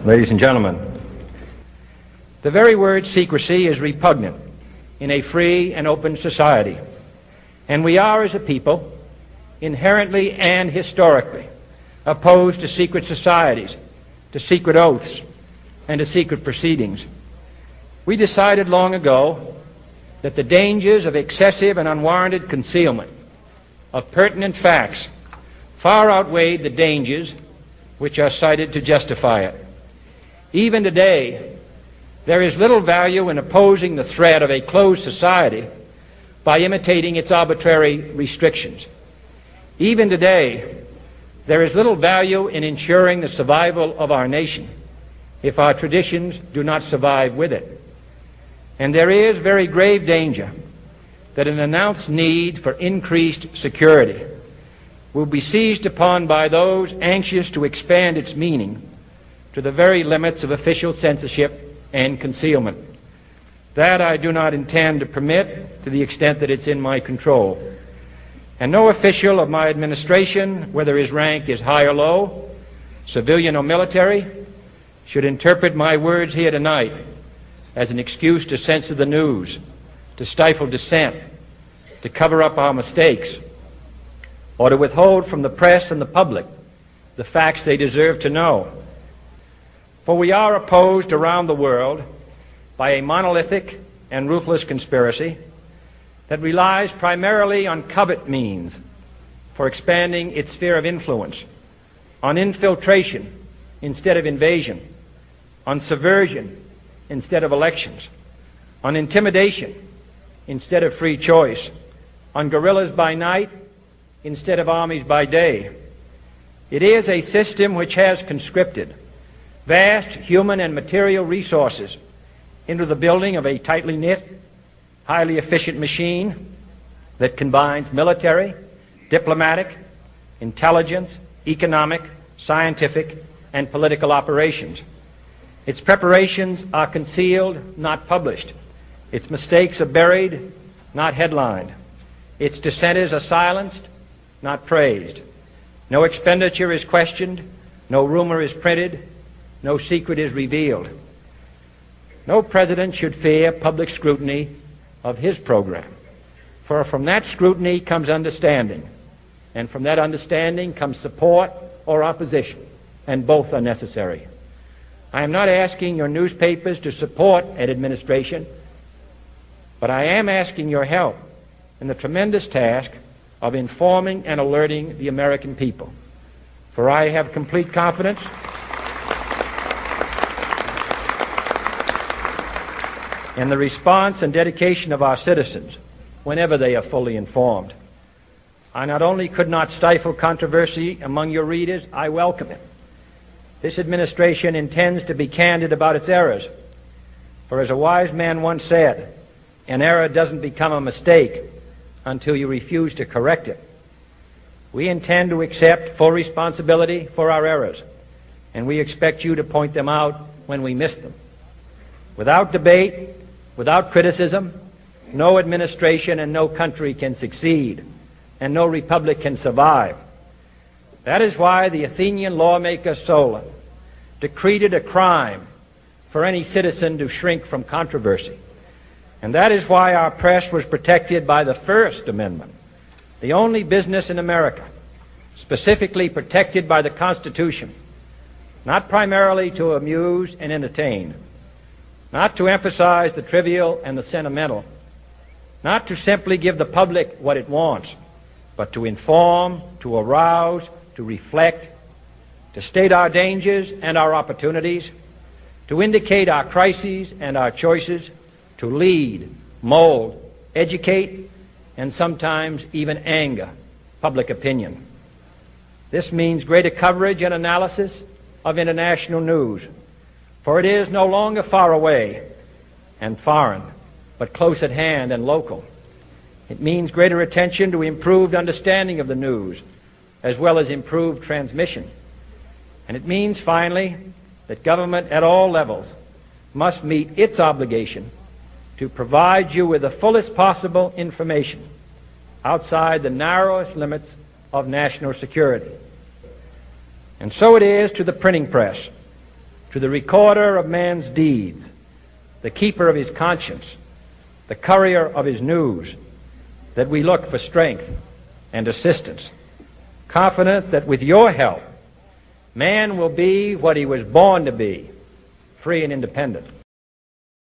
Ladies and gentlemen, the very word secrecy is repugnant in a free and open society, and we are, as a people, inherently and historically opposed to secret societies, to secret oaths, and to secret proceedings. We decided long ago that the dangers of excessive and unwarranted concealment of pertinent facts far outweighed the dangers which are cited to justify it. Even today, there is little value in opposing the threat of a closed society by imitating its arbitrary restrictions. Even today, there is little value in ensuring the survival of our nation if our traditions do not survive with it. And there is very grave danger that an announced need for increased security will be seized upon by those anxious to expand its meaning to the very limits of official censorship and concealment. That I do not intend to permit to the extent that it's in my control. And no official of my administration, whether his rank is high or low, civilian or military, should interpret my words here tonight as an excuse to censor the news, to stifle dissent, to cover up our mistakes, or to withhold from the press and the public the facts they deserve to know. For we are opposed around the world by a monolithic and ruthless conspiracy that relies primarily on covert means for expanding its sphere of influence, on infiltration instead of invasion, on subversion instead of elections, on intimidation instead of free choice, on guerrillas by night instead of armies by day. It is a system which has conscripted vast human and material resources into the building of a tightly knit, highly efficient machine that combines military, diplomatic, intelligence, economic, scientific, and political operations. Its preparations are concealed, not published. Its mistakes are buried, not headlined. Its dissenters are silenced, not praised. No expenditure is questioned, no rumor is printed, no secret is revealed. No president should fear public scrutiny of his program, for from that scrutiny comes understanding, and from that understanding comes support or opposition, and both are necessary. I am not asking your newspapers to support an administration, but I am asking your help in the tremendous task of informing and alerting the American people. For I have complete confidence in the response and dedication of our citizens whenever they are fully informed. I not only could not stifle controversy among your readers, I welcome it. This administration intends to be candid about its errors. For as a wise man once said, an error doesn't become a mistake until you refuse to correct it. We intend to accept full responsibility for our errors, and we expect you to point them out when we miss them. Without debate, without criticism, no administration and no country can succeed, and no republic can survive. That is why the Athenian lawmaker Solon decreed it a crime for any citizen to shrink from controversy. And that is why our press was protected by the First Amendment, the only business in America specifically protected by the Constitution, not primarily to amuse and entertain, not to emphasize the trivial and the sentimental, not to simply give the public what it wants, but to inform, to arouse, to reflect, to state our dangers and our opportunities, to indicate our crises and our choices, to lead, mold, educate, and sometimes even anger public opinion. This means greater coverage and analysis of international news, for it is no longer far away and foreign, but close at hand and local. It means greater attention to improved understanding of the news, as well as improved transmission. And it means, finally, that government at all levels must meet its obligation to provide you with the fullest possible information outside the narrowest limits of national security. And so it is to the printing press, to the recorder of man's deeds, the keeper of his conscience, the courier of his news, that we look for strength and assistance, confident that with your help, man will be what he was born to be, free and independent.